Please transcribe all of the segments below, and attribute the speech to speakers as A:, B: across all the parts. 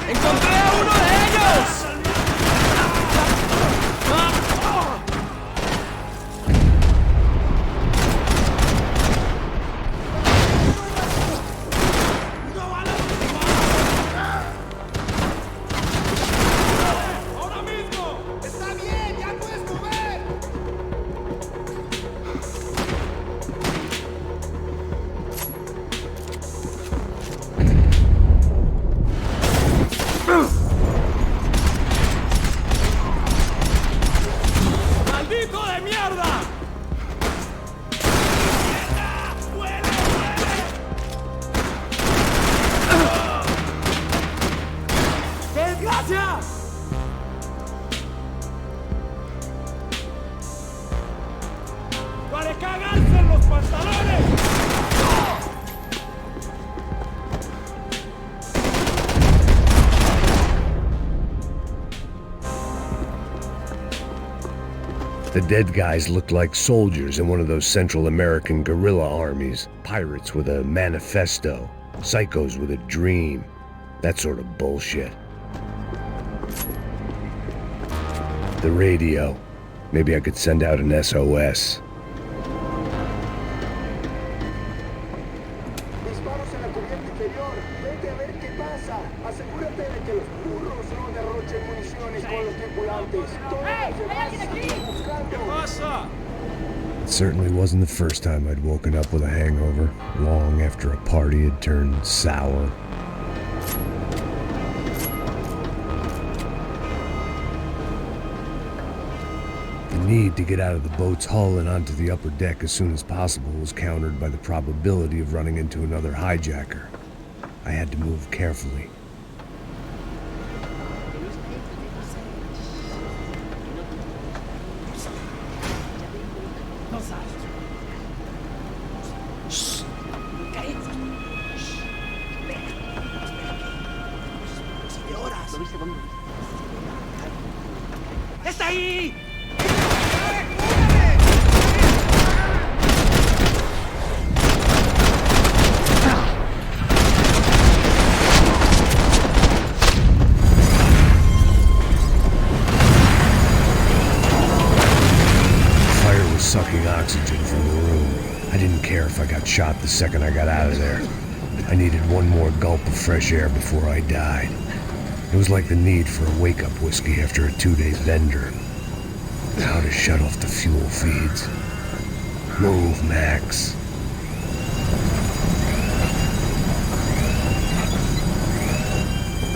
A: ¡Encontré a uno de ellos!
B: The dead guys looked like soldiers in one of those Central American guerrilla armies. Pirates with a manifesto. Psychos with a dream. That sort of bullshit. The radio. Maybe I could send out an SOS. It certainly wasn't the first time I'd woken up with a hangover, long after a party had turned sour. The need to get out of the boat's hull and onto the upper deck as soon as possible was countered by the probability of running into another hijacker. I had to move carefully.
A: ¡Está ahí!
B: Fire was sucking oxygen from the room. I didn't care if I got shot the second I got out of there. I needed one more gulp of fresh air before I died. It was like the need for a wake-up whiskey after a 2-day bender. How to shut off the fuel feeds. Move, Max.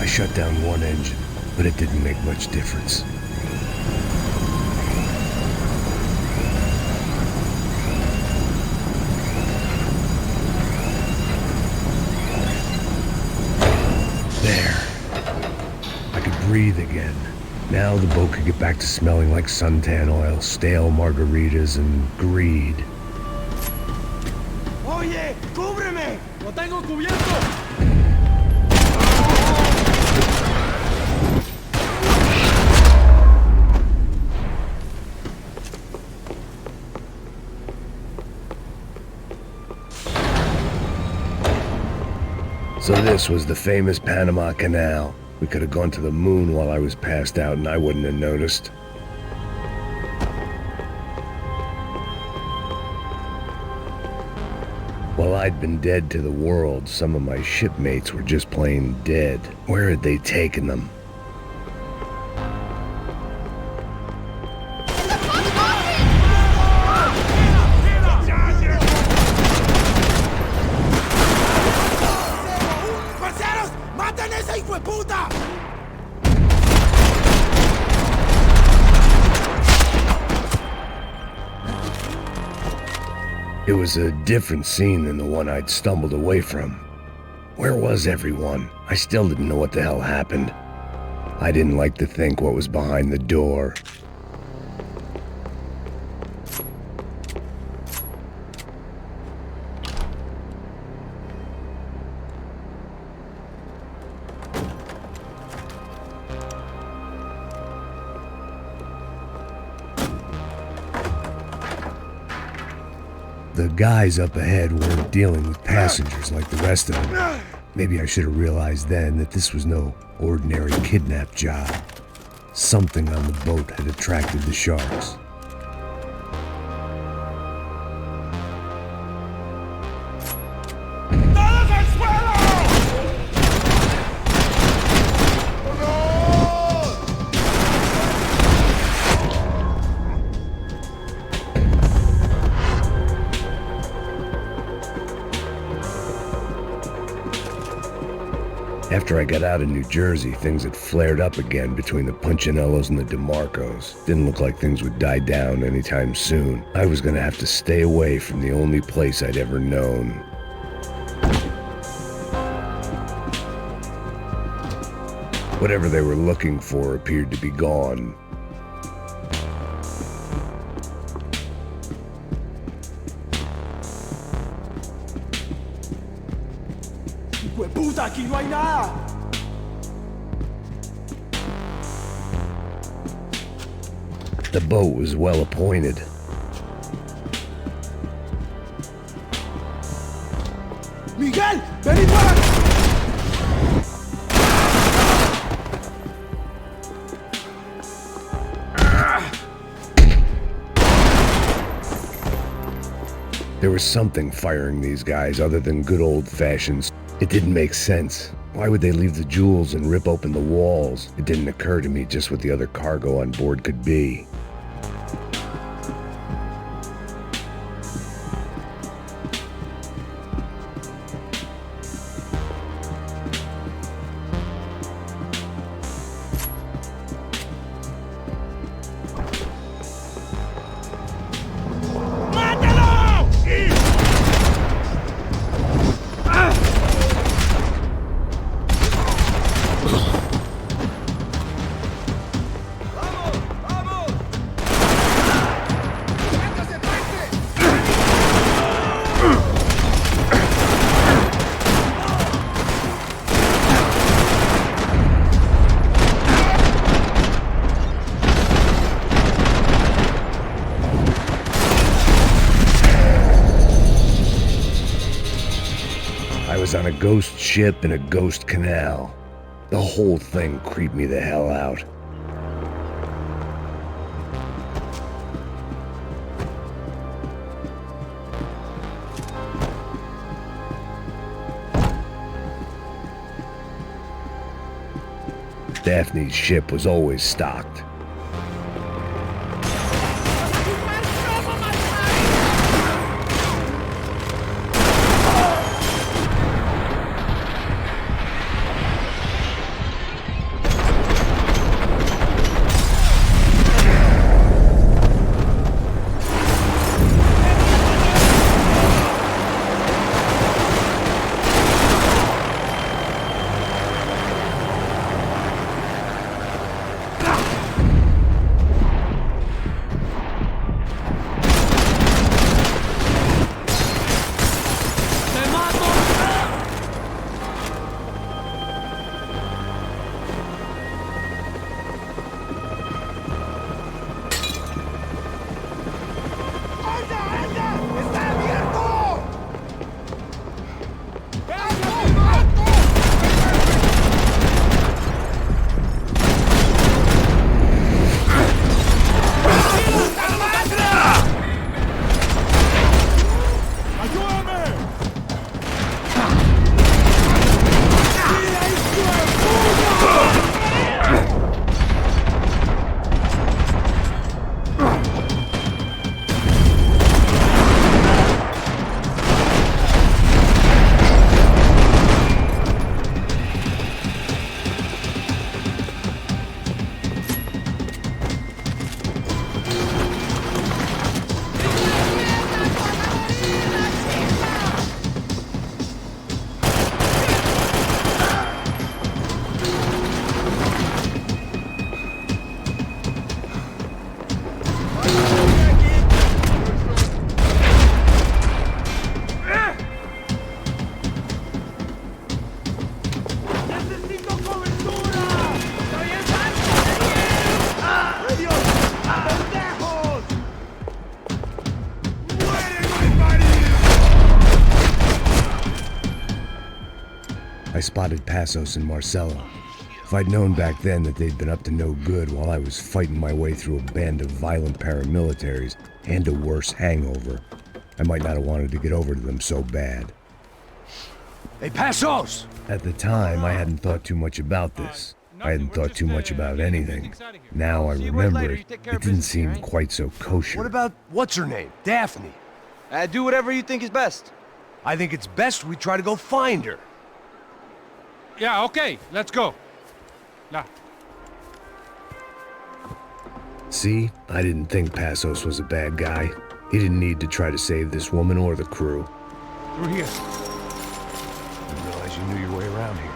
B: I shut down one engine, but it didn't make much difference. Breathe again. Now the boat could get back to smelling like suntan oil, stale margaritas, and greed.
A: Oye, cúbreme. Lo tengo cubierto.
B: So this was the famous Panama Canal. We could have gone to the moon while I was passed out and I wouldn't have noticed. While I'd been dead to the world, some of my shipmates were just plain dead. Where had they taken them? It was a different scene than the one I'd stumbled away from. Where was everyone? I still didn't know what the hell happened. I didn't like to think what was behind the door. The guys up ahead weren't dealing with passengers like the rest of them. Maybe I should have realized then that this was no ordinary kidnap job. Something on the boat had attracted the sharks.
A: ¡Todos al suelo!
B: After I got out of New Jersey, things had flared up again between the Punchinellos and the DeMarcos. Didn't look like things would die down anytime soon. I was gonna have to stay away from the only place I'd ever known. Whatever they were looking for appeared to be gone.
A: ¡Puta, aquí no hay nada!
B: The boat was well appointed.
A: ¡Miguel! ¡Vení para acá!
B: There was something firing these guys other than good old-fashioned. It didn't make sense. Why would they leave the jewels and rip open the walls? It didn't occur to me just what the other cargo on board could be. I was on a ghost ship in a ghost canal. The whole thing creeped me the hell out. Daphne's ship was always stocked. I spotted Passos and Marcelo. If I'd known back then that they'd been up to no good while I was fighting my way through a band of violent paramilitaries and a worse hangover, I might not have wanted to get over to them so bad.
A: Hey, Passos!
B: At the time, I hadn't thought too much about this. I hadn't thought too much about anything. Now I remember it didn't seem quite so kosher.
C: What about, what's her name? Daphne.
D: Do whatever you think is best.
C: I think it's best we try to go find her.
E: Yeah, okay, let's go. Now.
B: See, I didn't think Passos was a bad guy. He didn't need to try to save this woman or the crew.
A: Through here.
C: Didn't realize you knew your way around here.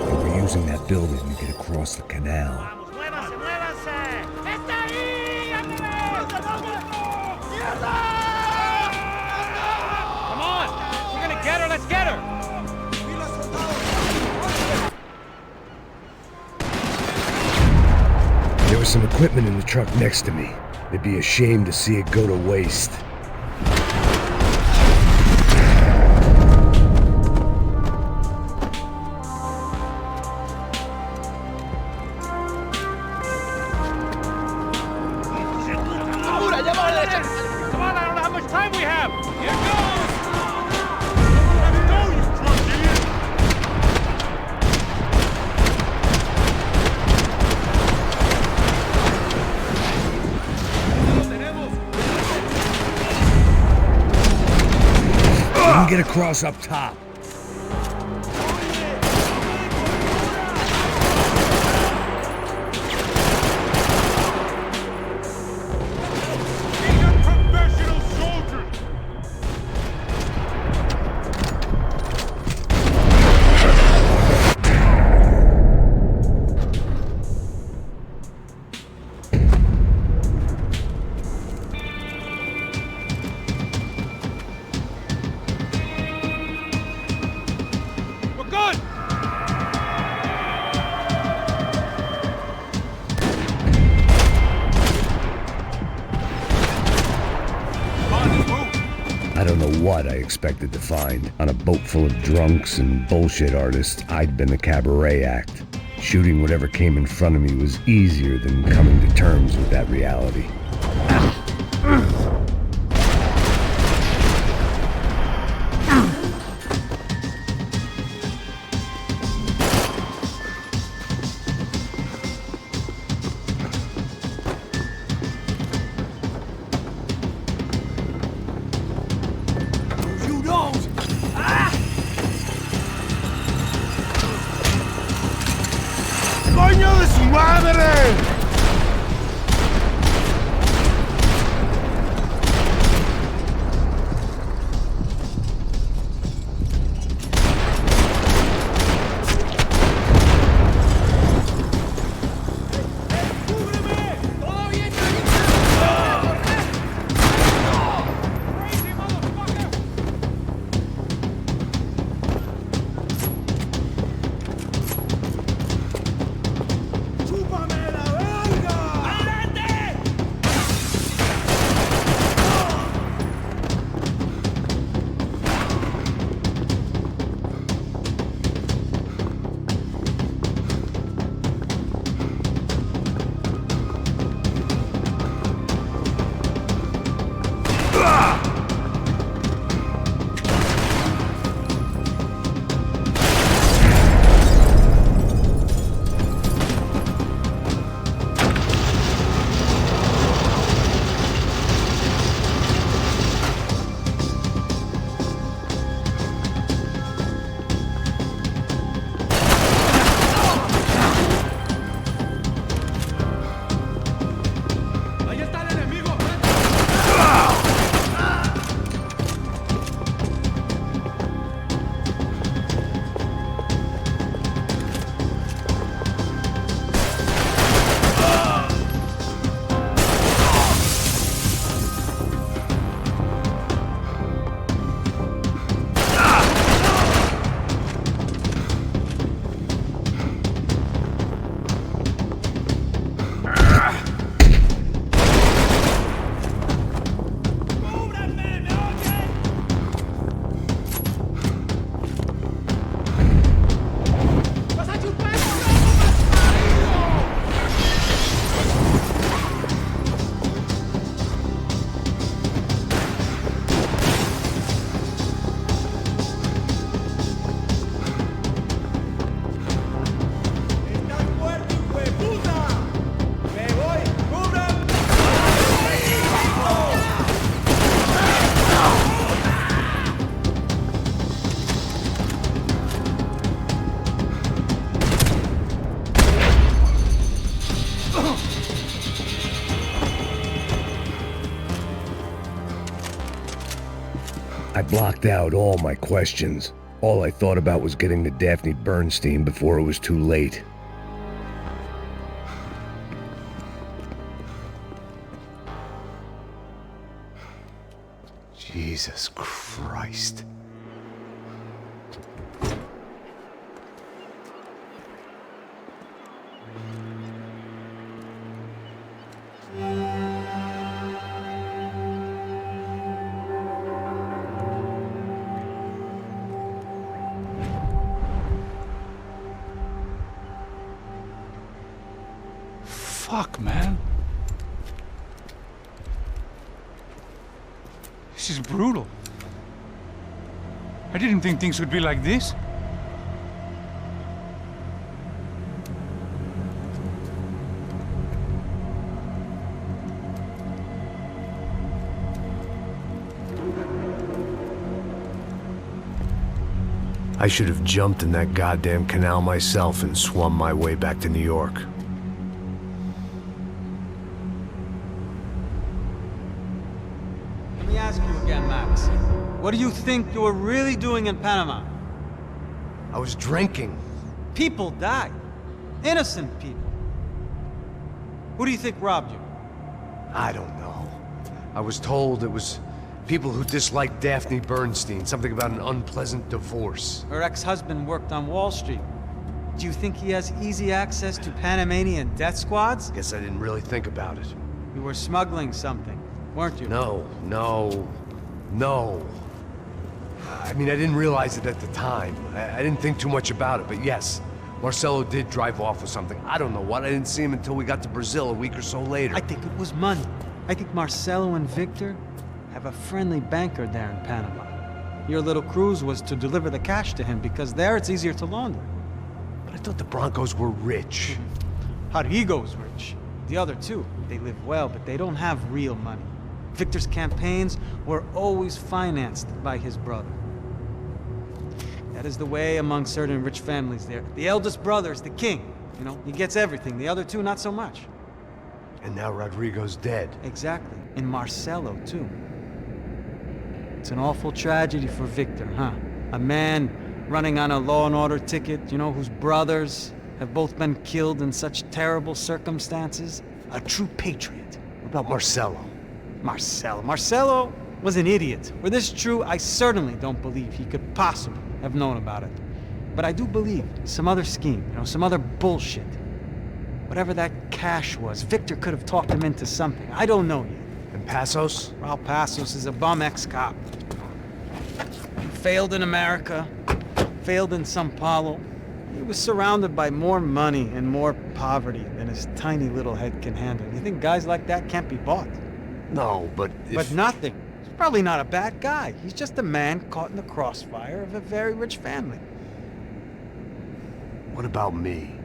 B: They were using that building to get across the canal.
E: Come on! We're gonna get her, let's get her!
B: There was some equipment in the truck next to me. It'd be a shame to see it go to waste.
E: Come on, I don't know how much time we have! Here
B: We can get across up top.
E: professional soldiers! We're good!
B: I don't know what I expected to find. On a boat full of drunks and bullshit artists, I'd been the cabaret act. Shooting whatever came in front of me was easier than coming to terms with that reality.
A: You don't! ¡Coño de su madre! ¡Chúpame la
B: I blocked out all my questions. All I thought about was getting to Daphne Bernstein before it was too late.
C: Jesus Christ.
A: Fuck, man. This is brutal. I didn't think things would be like this.
B: I should have jumped in that goddamn canal myself and swum my way back to New York.
E: Let me ask you again, Max. What do you think you were really doing in Panama?
C: I was drinking.
E: People died. Innocent people. Who do you think robbed you?
C: I don't know. I was told it was people who disliked Daphne Bernstein, something about an unpleasant divorce.
E: Her ex-husband worked on Wall Street. Do you think he has easy access to Panamanian death squads?
C: Guess I didn't really think about it.
E: You were smuggling something, weren't you?
C: No. I mean, I didn't realize it at the time. I didn't think too much about it, but yes, Marcelo did drive off with something. I don't know what. I didn't see him until we got to Brazil a week or so later.
E: I think it was money. I think Marcelo and Victor have a friendly banker there in Panama. Your little cruise was to deliver the cash to him because there it's easier to launder.
C: But I thought the Broncos were rich.
E: Rodrigo's rich. The other two, they live well, but they don't have real money. Victor's campaigns were always financed by his brother. That is the way among certain rich families there. The eldest brother is the king. You know, he gets everything. The other two, not so much.
C: And now Rodrigo's dead.
E: Exactly. And Marcelo, too. It's an awful tragedy for Victor, huh? A man running on a law and order ticket, you know, whose brothers have both been killed in such terrible circumstances. A true patriot.
C: What about Marcelo?
E: Marcelo was an idiot. Were this true, I certainly don't believe he could possibly have known about it. But I do believe some other scheme, you know, some other bullshit. Whatever that cash was, Victor could have talked him into something. I don't know yet.
C: And Passos?
E: Raul Passos is a bum ex-cop. Failed in America, failed in São Paulo. He was surrounded by more money and more poverty than his tiny little head can handle. You think guys like that can't be bought?
C: No, but if...
E: But nothing. He's probably not a bad guy. He's just a man caught in the crossfire of a very rich family.
C: What about me?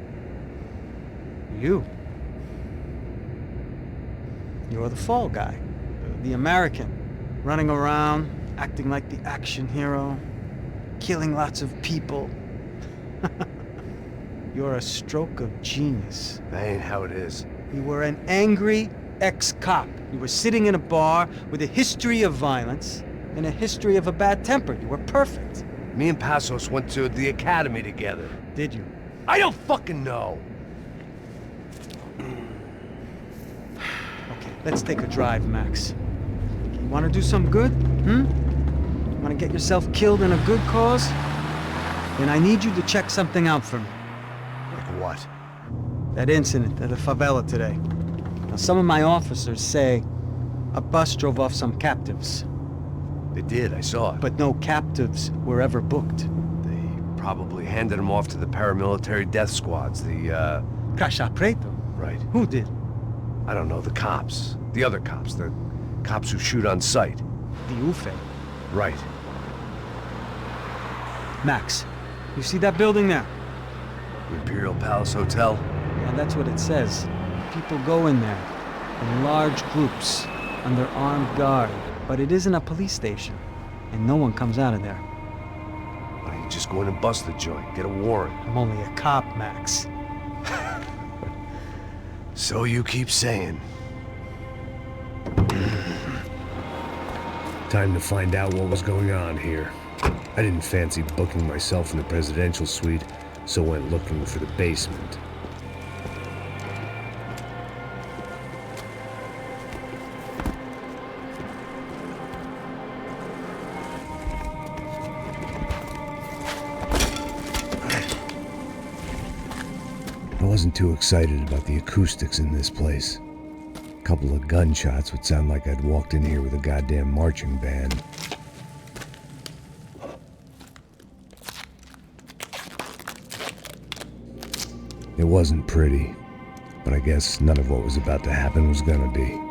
E: You. You're the fall guy. The American. Running around, acting like the action hero. Killing lots of people. You're a stroke of genius.
C: That ain't how it is.
E: You were an angry ex-cop. You were sitting in a bar with a history of violence and a history of a bad temper. You were perfect.
C: Me and Passos went to the academy together.
E: Did you?
C: I don't fucking know.
E: Okay, let's take a drive, Max. You want to do some good? Want to get yourself killed in a good cause? Then I need you to check something out for me.
C: Like what?
E: That incident at the favela today. Now, some of my officers say a bus drove off some captives.
C: They did, I saw it.
E: But no captives were ever booked.
C: They probably handed them off to the paramilitary death squads, the,
E: Caixa Preto?
C: Right.
E: Who did?
C: I don't know, the cops. The other cops, the cops who shoot on sight.
E: The UFE.
C: Right.
E: Max, you see that building there?
C: The Imperial Palace Hotel?
E: Yeah, that's what it says. People go in there in large groups under armed guard. But it isn't a police station, and no one comes out of there.
C: Why don't you just go in and bust the joint, get a warrant?
E: I'm only a cop, Max.
C: So you keep saying.
B: Time to find out what was going on here. I didn't fancy booking myself in the presidential suite, so went looking for the basement. I wasn't too excited about the acoustics in this place. A couple of gunshots would sound like I'd walked in here with a goddamn marching band. It wasn't pretty, but I guess none of what was about to happen was gonna be.